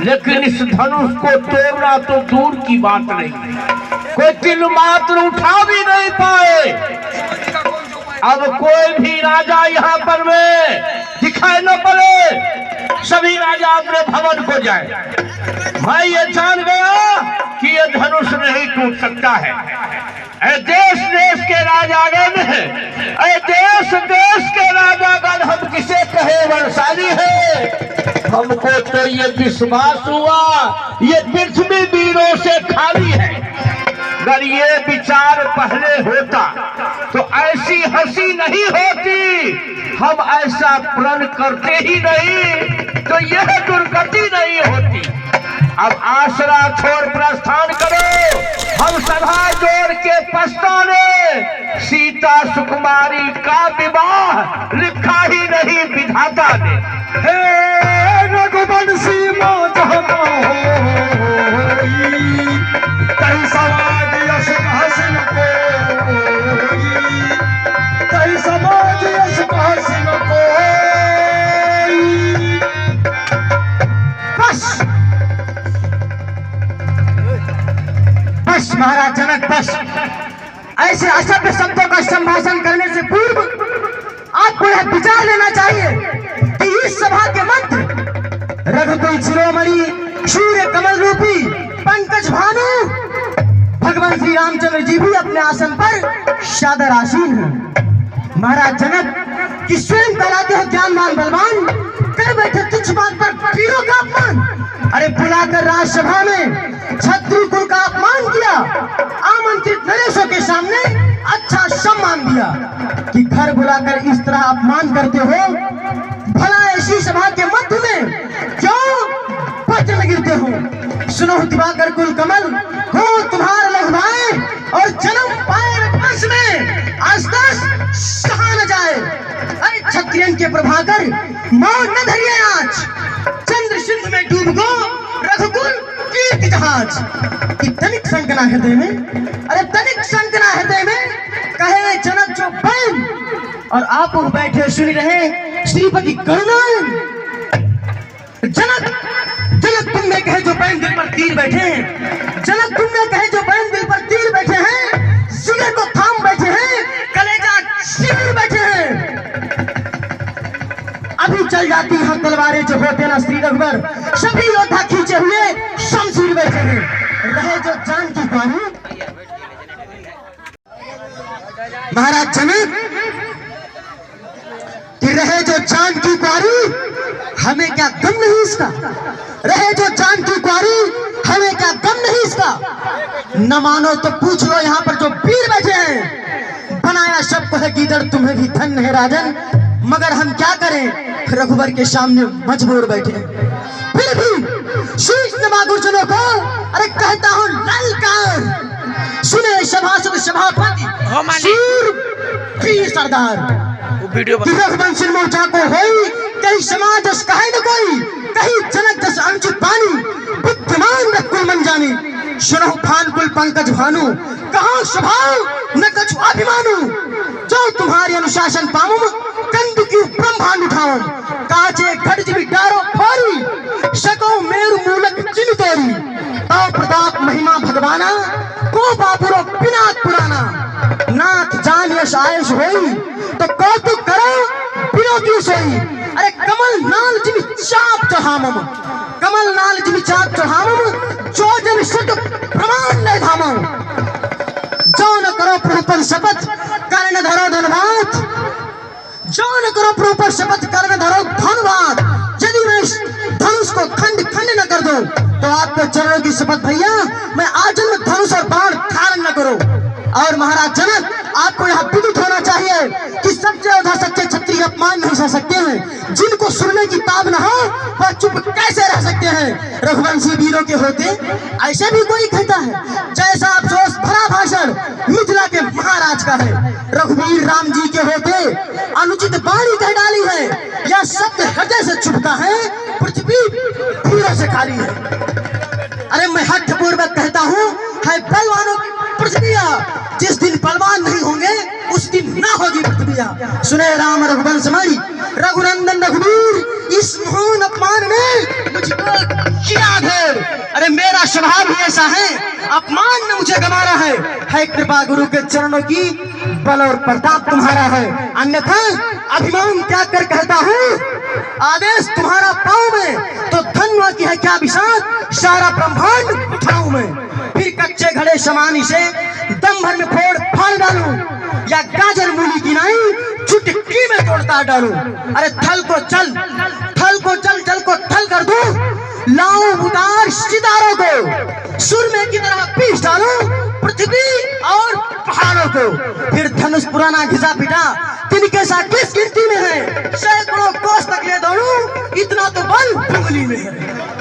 लेकिन इस धनुष को तोड़ना तो दूर की बात नहीं, कोई तिल मात्र उठा भी नहीं पाए। अब कोई भी राजा यहाँ पर में दिखाई न पड़े, सभी राजा अपने भवन को जाए। मैं ये जान गया कि ये धनुष नहीं टूट सकता है। देश देश के राजागण है, देश देश के राजागण हम किसे कहे बलशाली है। हमको तो ये विश्वास हुआ ये पृथ्वी वीरों से खाली है। अगर ये विचार पहले होता तो ऐसी हंसी नहीं होती, हम ऐसा प्रण करते ही नहीं तो यह दुर्गति नहीं होती। अब आसरा छोड़ प्रस्थान करो, हम सभा जोड़ के पछताने। सीता सुकुमारी का विवाह लिखा ही नहीं विधाता ने। हे रघुवंशी मौत कहीं समाज यश हासिल कहीं समाज यश हासिल बस महाराज जनक बस। ऐसे असभ्य शब्दों का संभाषण करने से पूर्व आपको यह विचार लेना चाहिए कि इस सभा के मध्य रघुकुल शिरोमणि सूर्य कमल रूपी पंकज भानु भगवान श्री रामचंद्र जी भी अपने आसन पर सादर आसीन हैं। महाराज जनक कि स्वयं कहलाते हो ज्ञानवान बलवान, कर बैठे तुच्छ बात पर वीरों का अपमान। अरे बुलाकर राजसभा में क्षत्रिय कुल का अपमान किया, आमंत्रित नरेशों के सामने अच्छा सम्मान दिया कि घर बुलाकर इस तरह अपमान करते हो। भला ऐसी सभा के मध्य में क्यों पत्र गिरते हो। सुनो दिवाकर कुल कमल हो तुम्हारा लघुभाई और जन्म पाए रघुवंश में आस्तास सहा न जाए। अरे क्षत्रियन के प्रभाकर मौत न धरिए आज, चंद्र सिंधु में डूब गो रघुकुल कीर्ति जहाज। कि तनिक संकना हृदय में, अरे तनिक संकना हृदय में कहे जनक जो बहन और आप बैठे सुन रहे श्रीपति करुणान। जनक जनक तुमने कहे जो बहन दिल पर तीर बैठे हैं, जनक तुमने कहे जो बहन दिल पर तीर बैठे हैं, सिर को थाम बैठे हैं, कलेजा चीर बैठे हैं। अभी चल जाती हैं तलवारें जो होते ना श्री रघुवर, सभी योद्धा खींचे हुए शमशीर बैठे हैं। रहे जो जान की बानी महाराज जनक कि रहे जो जान की क्वारी हमें क्या गम नहीं इसका। रहे जो जान की क्वारी हमें क्या गम नहीं इसका। न मानो तो पूछ लो यहाँ पर जो वीर बैठे हैं। बनाया सबको है गीदड़ तुम्हें भी धन्य है राजन, मगर हम क्या करें रघुवर के सामने मजबूर बैठे। फिर भी शीश नमा गुर्जरों को अरे कहता हूँ ललकार सुने सभासद सभापति वीर सरदार। रघुवंश मोर्चा को होई कहीं समाज जस कहे न कोई, कहीं जनक जस अनुचित बानी, बुद्धिमान रघुकुल मन जानी। सुनो भान कुल पंकज भानु कहाँ स्वभाव न कछु अभिमानु। जो तुम्हारी अनुशासन पाऊं कंद की ब्रह्मांड उठाऊं, काचे खड़ज भी डारो फोरी, सको मेरु मूलक चिन्ह तोरी। ताव प्रताप महिमा भगवाना को बाबुरो बिना पुराना। नाथ जान यश आयुष होई तो कौतुक करो बिनो की सोई। अरे कमल नाल जिमी चाप चढ़ामम, कमल नाल जिमी चाप चढ़ामम, जो जन सुत प्रमाण नहीं धामम। जो न करो प्रभु पर शपथ कर्ण धरो धनवाद, जो न करो प्रभु पर शपथ कर्ण धरो धनवाद। यदि मैं इस धनुष को खंड खंड न कर दूं तो आपके चरणों की शपथ भैया मैं आजन्म धनुष और बाण धारण न करूं। और महाराज जनक आपको यहाँ विदित होना चाहिए कि सच्चे योद्धा सच्चे क्षत्रिय अपमान नहीं सह सकते हैं। जिनको सुनने की ताब न हो वह चुप कैसे रह सकते हैं। रघुवंशी वीरों के होते ऐसे भी कोई कहता है जैसा अफसोस भरा भाषण मिथिला के महाराज का है। रघुवीर राम जी के होते अनुचित वाणी कह डाली है, यह शब्द हृदय से चुभता है, पृथ्वी वीरों से खाली है। अरे मैं हठ पूर्वक कहता हूँ है बलवानों की पृथ्विया, जिस दिन बलवान नहीं होंगे उस दिन ना होगी पृथ्विया। सुने राम रघुवंश मणि रघुनंदन रघुवीर, इस महान अपमान में मुझको किया ढेर। अरे मेरा स्वभाव ही ऐसा है, अपमान न मुझे गंवारा है कृपा गुरु के चरणों की, बल और प्रताप तुम्हारा है, अन्यथा अभिमान त्याग कर कहता हूँ आदेश तुम्हारा पाऊं मैं, तो धन्य की है क्या विषाद, सारा ब्रह्मांड उठाऊं मैं, फिर कच्चे घड़े समानी से दम भर में फोड़ फाड़ डालूं, या गाजर मूली की नहीं चुटकी में तोड़ता डालूं। अरे थल को चल जल को थल कर दूं, लाऊं उतार सितारों को, सुरमे की तरह पीस डालूं पृथ्वी और पहाड़ों को, फिर धनुष पुराना घिसा पिटा तिनके सा किस गिनती में है, सैकड़ों कोस तक ले दौड़ूं, इतना तो बल उंगली में है।